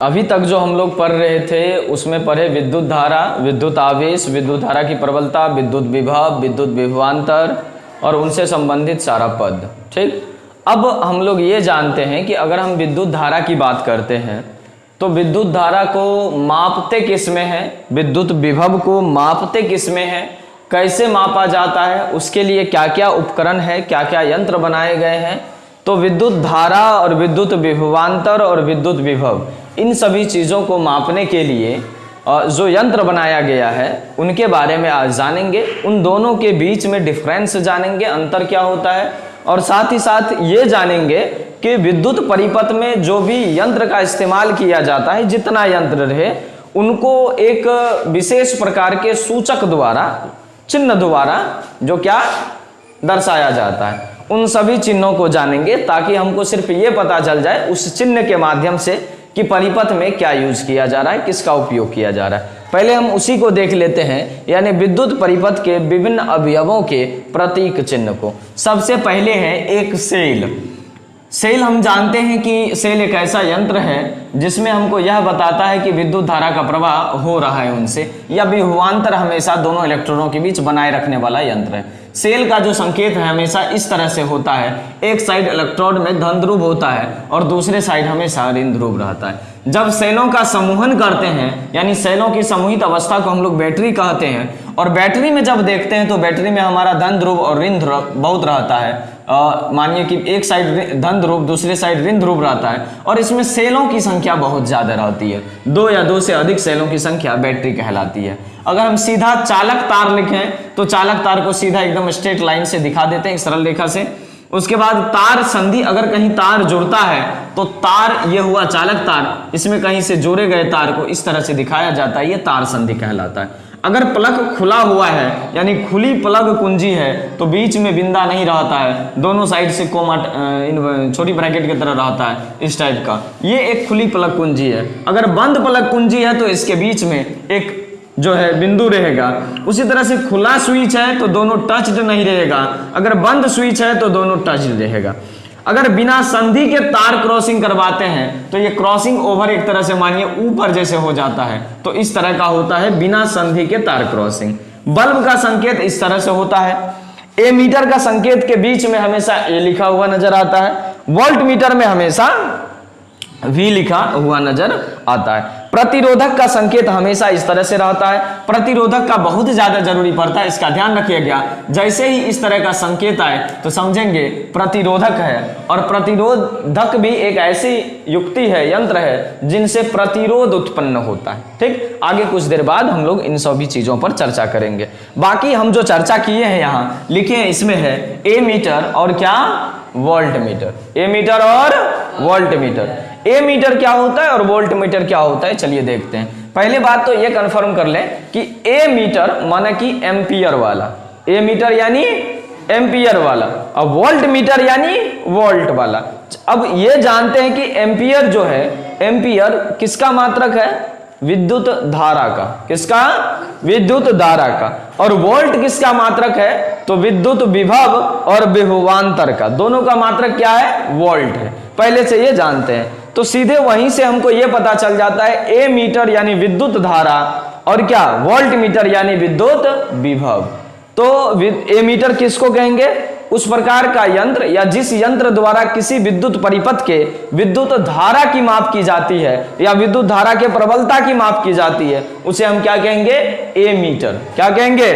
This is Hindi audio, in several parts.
अभी तक जो हम लोग पढ़ रहे थे उसमें पढ़े विद्युत धारा, विद्युत आवेश, विद्युत धारा की प्रबलता, विद्युत विभव, विद्युत विभवांतर और उनसे संबंधित सारा पद। ठीक, अब हम लोग ये जानते हैं कि अगर हम विद्युत धारा की बात करते हैं तो विद्युत धारा को मापते किस में है, विद्युत विभव को मापते किस में है, कैसे मापा जाता है, उसके लिए क्या क्या उपकरण है, क्या क्या यंत्र बनाए गए हैं। तो विद्युत धारा और विद्युत विभवांतर और विद्युत विभव, इन सभी चीज़ों को मापने के लिए जो यंत्र बनाया गया है उनके बारे में आज जानेंगे। उन दोनों के बीच में डिफरेंस जानेंगे, अंतर क्या होता है, और साथ ही साथ ये जानेंगे कि विद्युत परिपथ में जो भी यंत्र का इस्तेमाल किया जाता है, जितना यंत्र रहे, उनको एक विशेष प्रकार के सूचक द्वारा, चिन्ह द्वारा जो क्या दर्शाया जाता है, उन सभी चिन्हों को जानेंगे ताकि हमको सिर्फ ये पता चल जाए उस चिन्ह के माध्यम से कि परिपथ में क्या यूज किया जा रहा है, किसका उपयोग किया जा रहा है। पहले हम उसी को देख लेते हैं, यानी विद्युत परिपथ के विभिन्न अवयवों के प्रतीक चिन्ह को। सबसे पहले है एक सेल। सेल हम जानते हैं कि सेल एक ऐसा यंत्र है जिसमें हमको यह बताता है कि विद्युत धारा का प्रवाह हो रहा है उनसे, या विभवांतर हमेशा दोनों इलेक्ट्रॉनों के बीच बनाए रखने वाला यंत्र है। सेल का जो संकेत है हमेशा इस तरह से होता है, एक साइड इलेक्ट्रोड में धन ध्रुव होता है और दूसरे साइड हमेशा ऋण ध्रुव रहता है। जब सेलों का समूहन करते हैं, यानी सेलों की समूहित अवस्था को हम लोग बैटरी कहते हैं, और बैटरी में जब देखते हैं तो बैटरी में हमारा धन ध्रुव और ऋण ध्रुव बहुत रहता है। मानिए कि एक साइड धन ध्रुव, दूसरे साइड ऋण ध्रुव रहता है, और इसमें सेलों की संख्या बहुत ज्यादा रहती है। 2 या 2 से अधिक सेलों की संख्या बैटरी कहलाती है। अगर हम सीधा चालक तार लिखें तो चालक तार को सीधा एकदम स्ट्रेट लाइन से दिखा देते हैं, सरल रेखा से। उसके बाद तार संधि, अगर कहीं तार जुड़ता है तो तार, ये हुआ चालक तार, इसमें कहीं से जोड़े गए तार को इस तरह से दिखाया जाता है, ये तार संधि कहलाता है। अगर प्लग खुला हुआ है, यानी खुली प्लग कुंजी है, तो बीच में बिंदा नहीं रहता है, दोनों साइड से कोमा छोटी ब्रैकेट की तरह रहता है, इस टाइप का, ये एक खुली प्लग कुंजी है। अगर बंद प्लग कुंजी है तो इसके बीच में एक जो है बिंदु रहेगा। उसी तरह से खुला स्विच है तो दोनों टच्ड नहीं रहेगा, अगर बंद स्विच है तो दोनों टच्ड रहेगा। अगर बिना संधि के तार क्रॉसिंग करवाते हैं तो ये क्रॉसिंग ओवर एक तरह से मानिए ऊपर जैसे हो जाता है, तो इस तरह का होता है बिना संधि के तार क्रॉसिंग। बल्ब का संकेत इस तरह से होता है। ए मीटर का संकेत के बीच में हमेशा ए लिखा हुआ नजर आता है, वोल्ट मीटर में हमेशा V लिखा हुआ नजर आता है। प्रतिरोधक का संकेत हमेशा इस तरह से रहता है। प्रतिरोधक का बहुत ज्यादा जरूरी पड़ता है, इसका ध्यान रखिएगा। जैसे ही इस तरह का संकेत आए तो समझेंगे प्रतिरोधक है, और प्रतिरोधक भी एक ऐसी युक्ति है, यंत्र है, जिनसे प्रतिरोध उत्पन्न होता है। ठीक, आगे कुछ देर बाद हम लोग इन सभी चीजों पर चर्चा करेंगे। बाकी हम जो चर्चा किए हैं यहाँ लिखे हैं, इसमें है ए मीटर और क्या, वोल्ट मीटर। ए मीटर और वोल्ट मीटर। ए मीटर क्या होता है और वोल्ट मीटर क्या होता है, चलिए देखते हैं। पहले बात तो ये कंफर्म कर लें कि ए मीटर माना कि एम्पियर वाला, ए मीटर यानी एम्पियर वाला, और वोल्ट मीटर यानी वोल्ट वाला। अब ये जानते हैं कि एम्पियर जो है, एम्पियर किसका मात्रक है, विद्युत धारा का। किसका, विद्युत धारा का। और वोल्ट किसका मात्रक है, तो विद्युत विभव और विभवांतर का, दोनों का मात्रक क्या है, वोल्ट है। पहले से ये जानते हैं, तो सीधे वहीं से हमको ये पता चल जाता है ए मीटर यानी विद्युत धारा, और क्या, वोल्ट मीटर यानी विद्युत विभव। तो ए मीटर किसको कहेंगे, उस प्रकार का यंत्र या जिस यंत्र द्वारा किसी विद्युत परिपथ के विद्युत धारा की माप की जाती है या विद्युत धारा के प्रबलता की माप की जाती है, उसे हम क्या कहेंगे, ए मीटर। क्या कहेंगे,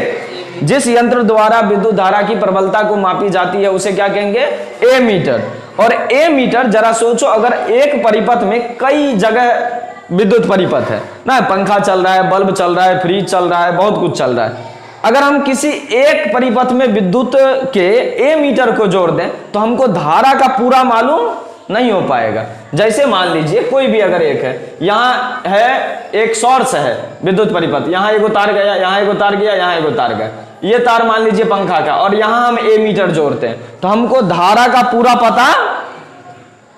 जिस यंत्र द्वारा विद्युत धारा की प्रबलता को मापी जाती है उसे क्या कहेंगे, ए मीटर। और ए मीटर, जरा सोचो, अगर एक परिपथ में कई जगह विद्युत परिपथ है ना, पंखा चल रहा है, बल्ब चल रहा है, फ्रिज चल रहा है, बहुत कुछ चल रहा है, अगर हम किसी एक परिपथ में विद्युत के ए मीटर को जोड़ दें तो हमको धारा का पूरा मालूम नहीं हो पाएगा। जैसे मान लीजिए कोई भी अगर एक है, यहाँ है एक सोर्स है विद्युत परिपथ, यहाँ एगो तार गया, यहाँ एगो तार गया, यहाँ एगो तार गया, ये तार मान लीजिए पंखा का, और यहाँ हम ए मीटर जोड़ते हैं तो हमको धारा का पूरा पता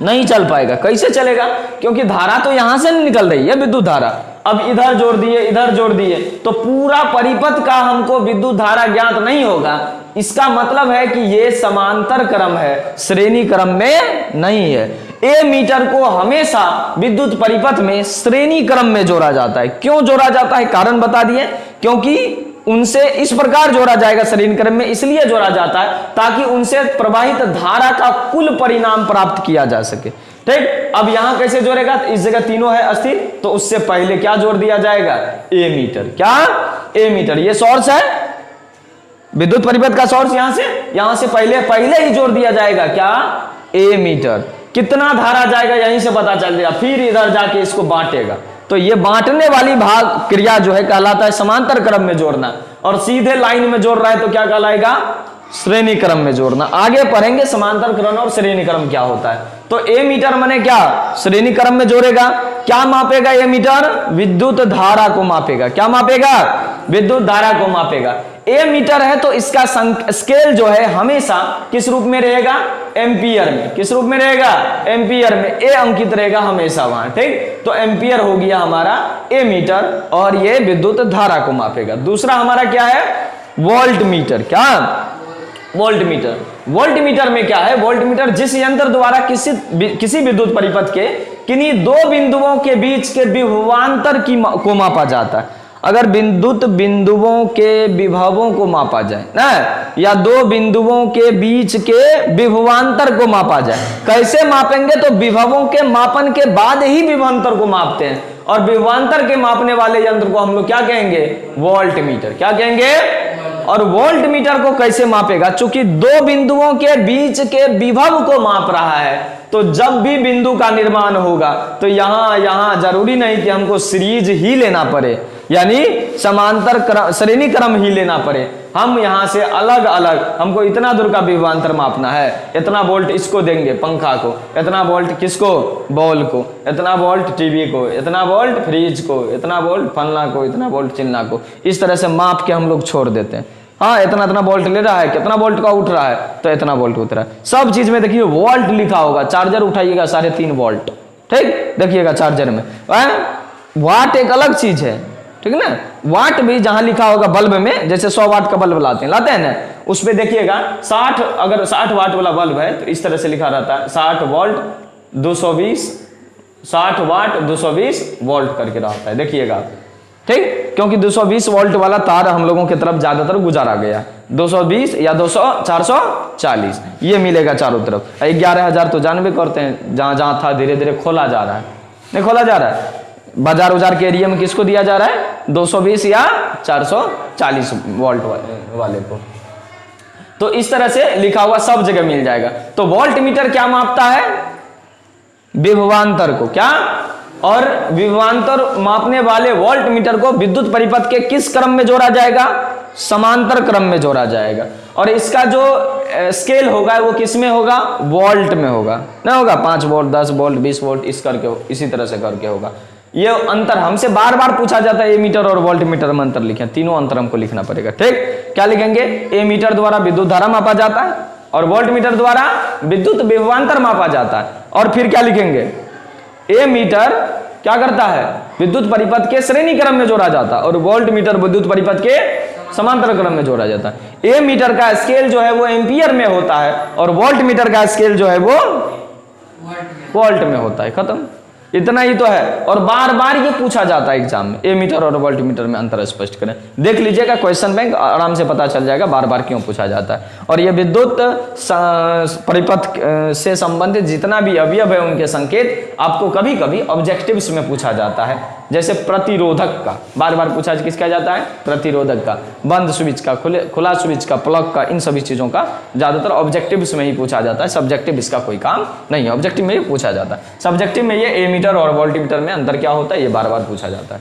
नहीं चल पाएगा। कैसे चलेगा, क्योंकि धारा तो यहां से निकल रही है विद्युत धारा, अब इधर जोड़ दिए, इधर जोड़ दिए, तो पूरा परिपथ का हमको विद्युत धारा ज्ञात नहीं होगा। इसका मतलब है कि ये समांतर क्रम है, श्रेणी क्रम में नहीं है। ए मीटर को हमेशा विद्युत परिपथ में श्रेणी क्रम में जोड़ा जाता है। क्यों जोड़ा जाता है, कारण बता दिए, क्योंकि उनसे इस प्रकार जोड़ा जाएगा श्रेणी क्रम में, इसलिए जोड़ा जाता है ताकि उनसे प्रवाहित धारा का कुल परिणाम प्राप्त किया जा सके। ठीक, अब यहां कैसे जोड़ेगा, इस जगह तीनों है अस्थिर, तो उससे पहले क्या जोड़ दिया जाएगा, ए मीटर। क्या, ए मीटर, ये सोर्स है विद्युत परिपथ का सोर्स, यहां से पहले ही जोड़ दिया जाएगा क्या, ए मीटर। कितना धारा जाएगा यहीं से पता चल जाएगा, फिर इधर जाके इसको बांटेगा। तो ये बांटने वाली भाग क्रिया जो है कहलाता है समांतर क्रम में जोड़ना, और सीधे लाइन में जोड़ रहा है तो क्या कहलाएगा, श्रेणी क्रम में जोड़ना। आगे पढ़ेंगे समांतर क्रम और श्रेणी क्रम क्या होता है। तो ए मीटर माने क्या, श्रेणी क्रम में जोड़ेगा। क्या मापेगा ए मीटर, विद्युत धारा को मापेगा। क्या मापेगा, विद्युत धारा को मापेगा। ए मीटर है तो इसका स्केल जो है हमेशा किस रूप में रहेगा, एम्पियर में। किस रूप में रहेगा, एम्पियर में। ए अंकित रहेगा हमेशा वहां। ठीक, तो एम्पियर हो गया हमारा ए मीटर, और ये विद्युत धारा को मापेगा। दूसरा हमारा क्या है, वोल्ट मीटर। क्या, वोल्ट मीटर। वोल्ट मीटर में क्या है, वोल्ट मीटर जिस यंत्र द्वारा किसी विद्युत परिपथ के किन्हीं दो बिंदुओं के बीच के विभवांतर को मापा जाता है। अगर विद्युत बिंदुओं के विभवों को मापा जाए ना, या दो बिंदुओं के बीच के विभवांतर को मापा जाए, कैसे मापेंगे, तो विभवों के मापन के बाद ही विभवांतर को मापते हैं, और विभवांतर के मापने वाले यंत्र को हम लोग क्या कहेंगे, वोल्ट मीटर। क्या कहेंगे, और वोल्ट मीटर को कैसे मापेगा, चूंकि दो बिंदुओं के बीच के विभव को माप रहा है, तो जब भी बिंदु का निर्माण होगा तो यहां जरूरी नहीं कि हमको सीरीज ही लेना पड़े, यानी समांतर क्रम, श्रेणी क्रम ही लेना पड़े। हम यहां से अलग अलग, हमको इतना दूर का विभवांतर मापना है, इतना वोल्ट इसको देंगे पंखा को, इतना वोल्ट किसको, बॉल को, इतना वोल्ट टीवी को, इतना वोल्ट फ्रिज को, इतना वोल्ट फलना को, इतना वोल्ट चिल्ला को। इस तरह से माप के हम लोग छोड़ देते हैं। हाँ, इतना इतना वोल्ट ले रहा है, कितना वोल्ट का उठ रहा है, तो इतना वोल्ट उठ रहा है। सब चीज में देखिए वोल्ट लिखा होगा। चार्जर उठाइएगा 3.5 वोल्ट, ठीक, देखिएगा चार्जर में। वाट एक अलग चीज है, ठीक है ना। वाट भी जहां लिखा होगा बल्ब में, जैसे 100 वाट का बल्ब लाते हैं ना, उस पर देखिएगा 60, अगर 60 वाट वाला बल्ब है तो इस तरह से लिखा रहता है 60 वोल्ट 220, 60 वाट 220 वोल्ट करके रहता है, देखिएगा। ठीक, क्योंकि 220 वोल्ट वाला तार हम लोगों की तरफ ज्यादातर गुजारा गया। 220 या 200, 440 ये मिलेगा चारों तरफ। 11,000 तो जानबे करते हैं, जहां जहां था धीरे धीरे खोला जा रहा है, नहीं खोला जा रहा है। बाजार उजार के एरिया में किसको दिया जा रहा है, 220 या 440 वोल्ट वाले को। तो इस तरह से लिखा हुआ सब जगह मिल जाएगा। तो वोल्ट मीटर क्या मापता है, विभवांतर को। क्या, और विभवांतर मापने वाले वोल्ट मीटर को विद्युत परिपथ के किस क्रम में जोड़ा जाएगा, समांतर क्रम में जोड़ा जाएगा। और इसका जो स्केल होगा वो किस में होगा, वोल्ट में होगा, नहीं होगा 5 वोल्ट 10 वोल्ट 20 वोल्ट इस करके, इसी तरह से करके होगा। ये अंतर हमसे बार बार पूछा जाता है, ए मीटर और वोल्ट मीटर में अंतर लिखें, तीनों अंतर हमको लिखना पड़ेगा। ठीक, क्या लिखेंगे, ए मीटर द्वारा विद्युत धारा मापा जाता है, और वोल्ट मीटर द्वारा विद्युत विभवांतर मापा जाता है। और फिर क्या लिखेंगे, ए मीटर क्या करता है, विद्युत परिपथ के श्रेणी क्रम में जोड़ा जाता है, और वोल्ट मीटर विद्युत परिपथ के समांतर क्रम में जोड़ा जाता है। ए मीटर का स्केल जो है वो एम्पियर में होता है, और वोल्ट मीटर का स्केल जो है वो वोल्ट में होता है। खत्म, इतना ही तो है। और बार बार ये पूछा जाता है एग्जाम में, ए मीटर और वोल्ट मीटर में अंतर स्पष्ट करें। देख लीजिएगा क्वेश्चन बैंक, आराम से पता चल जाएगा बार बार क्यों पूछा जाता है। और ये विद्युत परिपथ से संबंधित जितना भी अवयव है उनके संकेत आपको कभी कभी ऑब्जेक्टिव्स में पूछा जाता है। जैसे प्रतिरोधक का बार बार पूछा किसका जाता है, प्रतिरोधक का, बंद स्विच का, खुला स्विच का, प्लग का, इन सभी चीजों का ज्यादातर ऑब्जेक्टिव्स में ही पूछा जाता है। सब्जेक्टिव इसका कोई काम नहीं है, ऑब्जेक्टिव में ही पूछा जाता है। सब्जेक्टिव में ये ए मीटर और वोल्ट मीटर में अंतर क्या होता है ये बार बार पूछा जाता है।